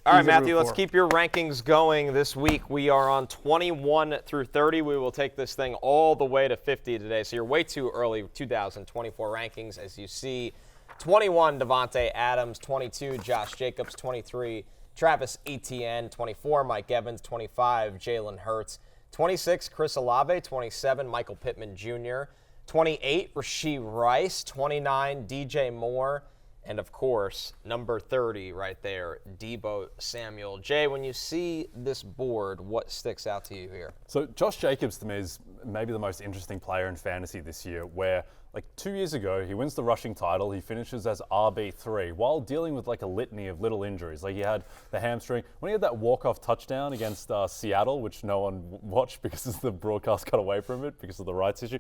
All right, Matthew, let's keep your rankings going this week. We are on 21 through 30. We will take this thing all the way to 50 today. So you're way too early, 2024 rankings. As you see, 21, Devontae Adams, 22, Josh Jacobs, 23, Travis Etienne, 24, Mike Evans, 25, Jalen Hurts, 26, Chris Olave, 27, Michael Pittman Jr., 28, Rashee Rice, 29, DJ Moore, and, of course, number 30 right there, Deebo Samuel. Jay, when you see this board, what sticks out to you here? So Josh Jacobs, to me, is maybe the most interesting player in fantasy this year, where, 2 years ago, he wins the rushing title. He finishes as RB3 while dealing with, a litany of little injuries. He had the hamstring. When he had that walk-off touchdown against Seattle, which no one watched because the broadcast got away from it because of the rights issue,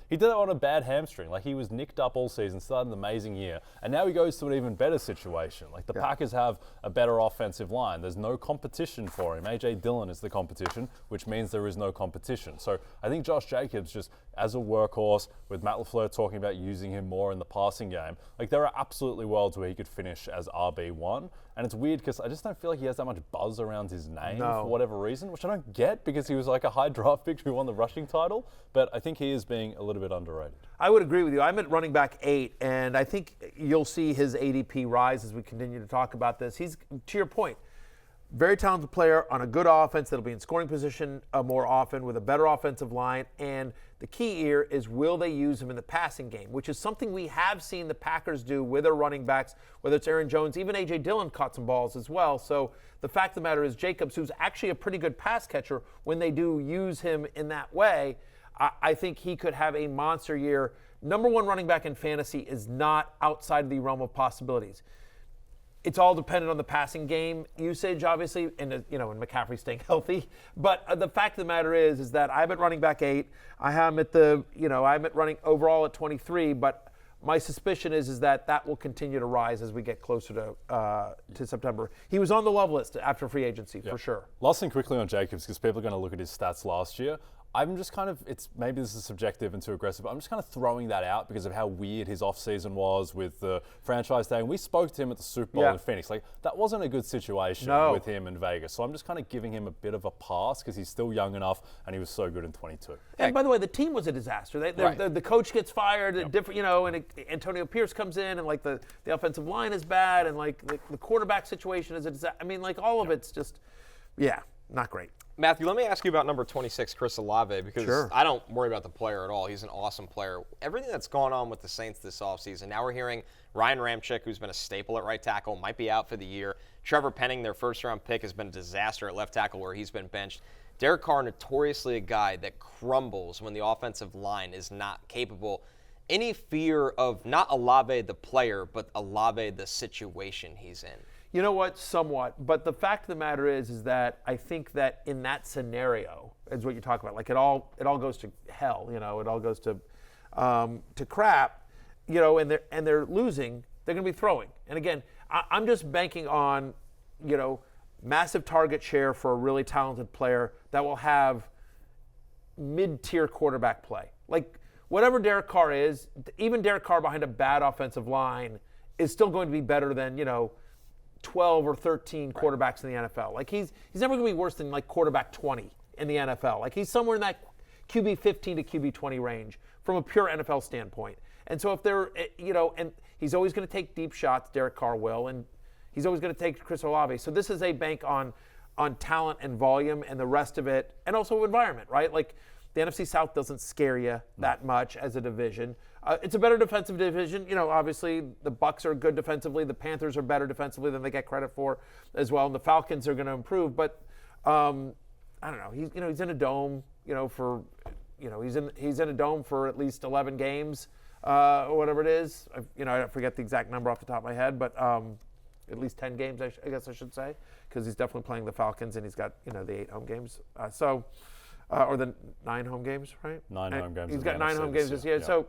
he did that on a bad hamstring. He was nicked up all season, started an amazing year, and now he goes to an even better situation. The Packers have a better offensive line. There's no competition for him. A.J. Dillon is the competition, which means there is no competition. So I think Josh Jacobs, just as a workhorse, with Matt LaFleur talking about using him more in the passing game, there are absolutely worlds where he could finish as RB1. And it's weird because I just don't feel like he has that much buzz around his name for whatever reason, which I don't get because he was a high draft pick who won the rushing title. But I think he is being a little bit underrated. I would agree with you. I'm at running back 8, and I think you'll see his ADP rise as we continue to talk about this. He's, to your point, very talented player on a good offense that'll be in scoring position more often with a better offensive line. And the key here is, will they use him in the passing game, which is something we have seen the Packers do with their running backs, whether it's Aaron Jones, even A.J. Dillon caught some balls as well. So the fact of the matter is, Jacobs, who's actually a pretty good pass catcher, when they do use him in that way, I think he could have a monster year. Number one running back in fantasy is not outside of the realm of possibilities. It's all dependent on the passing game usage, obviously, and and McCaffrey staying healthy. But the fact of the matter is that I'm at running back 8. I am at I'm at running overall at 23. But my suspicion is that will continue to rise as we get closer to September. He was on the love list after free agency for sure. Last thing quickly on Jacobs, because people are going to look at his stats last year. I'm just maybe this is subjective and too aggressive, but I'm just kind of throwing that out because of how weird his offseason was with the franchise tag. And we spoke to him at the Super Bowl in Phoenix. That wasn't a good situation with him in Vegas. So I'm just kind of giving him a bit of a pass because he's still young enough and he was so good in 22. And by the way, the team was a disaster. The coach gets fired, and Antonio Pierce comes in, and the offensive line is bad, and the quarterback situation is a disaster. I mean, all of it's just, not great. Matthew, let me ask you about number 26, Chris Olave, because I don't worry about the player at all. He's an awesome player. Everything that's gone on with the Saints this offseason, now we're hearing Ryan Ramczyk, who's been a staple at right tackle, might be out for the year. Trevor Penning, their first-round pick, has been a disaster at left tackle where he's been benched. Derek Carr, notoriously a guy that crumbles when the offensive line is not capable. Any fear of not Olave the player, but Olave the situation he's in? You know what? Somewhat. But the fact of the matter is that I think that in that scenario, is what you talk about. It all goes to hell. It all goes to crap. And they're losing. They're going to be throwing. And again, I'm just banking on, massive target share for a really talented player that will have mid-tier quarterback play. Whatever Derek Carr is, even Derek Carr behind a bad offensive line is still going to be better than 12 or 13 quarterbacks in the NFL. He's never going to be worse than quarterback 20 in the NFL. He's somewhere in that QB 15 to QB 20 range from a pure NFL standpoint. And so if they're, and he's always going to take deep shots, Derek Carr will, and he's always going to take Chris Olave. So this is a bank on talent and volume and the rest of it, and also environment, right? The NFC South doesn't scare you that much as a division. It's a better defensive division. Obviously the Bucs are good defensively. The Panthers are better defensively than they get credit for as well. And the Falcons are going to improve. But I don't know. He's in a dome. He's in a dome for at least 11 games, or whatever it is. I forget the exact number off the top of my head, but at least 10 games, I guess I should say, because he's definitely playing the Falcons and he's got the 8 home games. Or the 9 home games, right? 9 home games. He's got 9 home games this year. So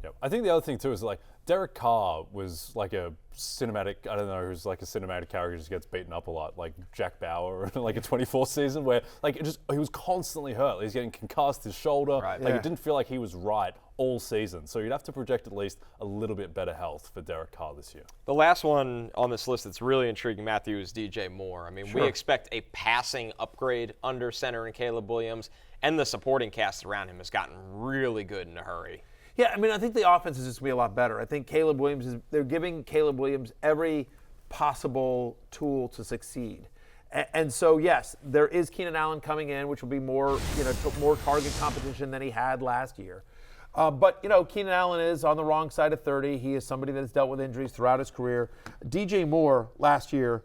Yep. I think the other thing too is like Derek Carr was like a cinematic, I don't know, who's like a cinematic character who just gets beaten up a lot, like Jack Bauer in like a 24 season where like he was constantly hurt. He's getting concussed, his shoulder. Right. Like Yeah. it didn't feel like he was right all season. So you'd have to project at least a little bit better health for Derek Carr this year. The last one on this list that's really intriguing, Matthew, is DJ Moore. I mean, we Sure. expect a passing upgrade under center and Caleb Williams, and the supporting cast around him has gotten really good in a hurry. Yeah, I mean, I think the offense is just going to be a lot better. I think they're giving Caleb Williams every possible tool to succeed. And so, yes, there is Keenan Allen coming in, which will be more target competition than he had last year. But, Keenan Allen is on the wrong side of 30. He is somebody that has dealt with injuries throughout his career. DJ Moore last year,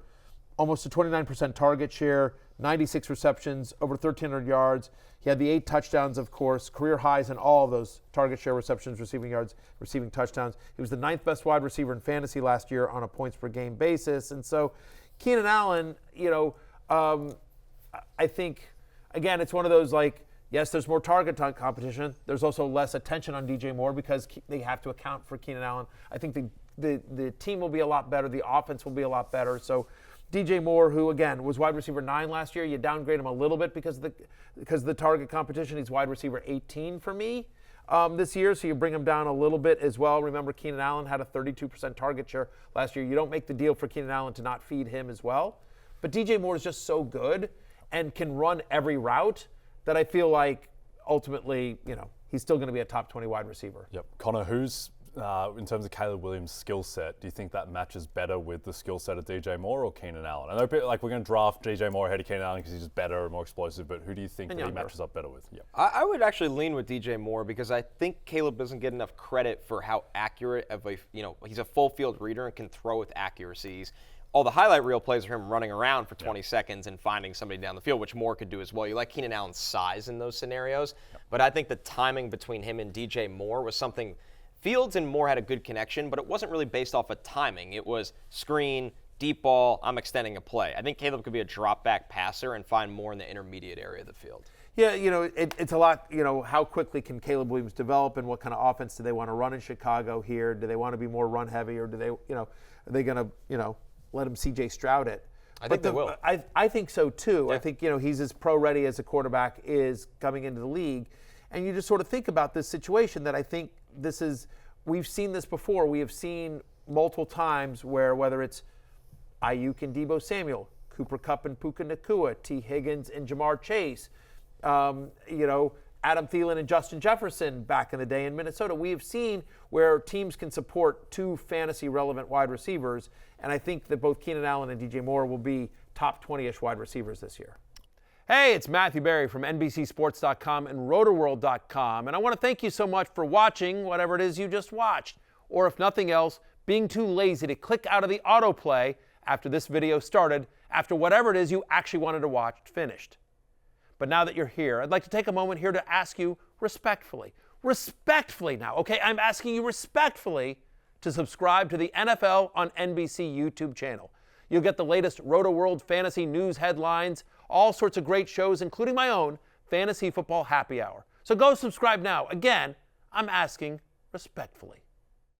almost a 29% target share, 96 receptions, over 1,300 yards. He had the 8 touchdowns, of course, career highs in all of those target share, receptions, receiving yards, receiving touchdowns. He was the 9th best wide receiver in fantasy last year on a points per game basis. And so Keenan Allen, I think, again, it's one of those like, yes, there's more target competition. There's also less attention on DJ Moore because they have to account for Keenan Allen. I think the team will be a lot better. The offense will be a lot better. So DJ Moore, who, again, was wide receiver 9 last year, you downgrade him a little bit because of the target competition. He's wide receiver 18 for me this year, so you bring him down a little bit as well. Remember, Keenan Allen had a 32% target share last year. You don't make the deal for Keenan Allen to not feed him as well. But DJ Moore is just so good and can run every route that I feel like ultimately, he's still going to be a top 20 wide receiver. Yep. Connor, who's, in terms of Caleb Williams' skill set, do you think that matches better with the skill set of DJ Moore or Keenan Allen? I know people, we're going to draft DJ Moore ahead of Keenan Allen because he's just better and more explosive, but who do you think that he matches up better with? Yep. I would actually lean with DJ Moore because I think Caleb doesn't get enough credit for how accurate of he's a full field reader and can throw with accuracies. All the highlight reel plays are him running around for 20 seconds and finding somebody down the field, which Moore could do as well. You like Keenan Allen's size in those scenarios, but I think the timing between him and DJ Moore was something Fields and Moore had a good connection, but it wasn't really based off of timing. It was screen, deep ball, I'm extending a play. I think Caleb could be a drop back passer and find more in the intermediate area of the field. Yeah, it's a lot, how quickly can Caleb Williams develop and what kind of offense do they want to run in Chicago here? Do they want to be more run heavy or do they, are they going to, let him C.J. Stroud it? I think they will. I think so too. Yeah. I think, he's as pro ready as a quarterback is coming into the league. And you just sort of think about this situation that I think we've seen this before. We have seen multiple times where whether it's Ayuk and Deebo Samuel, Cooper Kupp and Puka Nacua, T. Higgins and Jamar Chase, Adam Thielen and Justin Jefferson back in the day in Minnesota. We have seen where teams can support 2 fantasy-relevant wide receivers, and I think that both Keenan Allen and DJ Moore will be top 20-ish wide receivers this year. Hey, it's Matthew Berry from NBCSports.com and RotoWorld.com, and I want to thank you so much for watching whatever it is you just watched, or if nothing else, being too lazy to click out of the autoplay after this video started, after whatever it is you actually wanted to watch finished. But now that you're here, I'd like to take a moment here to ask you respectfully now, okay? I'm asking you respectfully to subscribe to the NFL on NBC YouTube channel. You'll get the latest RotoWorld fantasy news headlines, all sorts of great shows, including my own Fantasy Football Happy Hour. So go subscribe now. Again, I'm asking respectfully.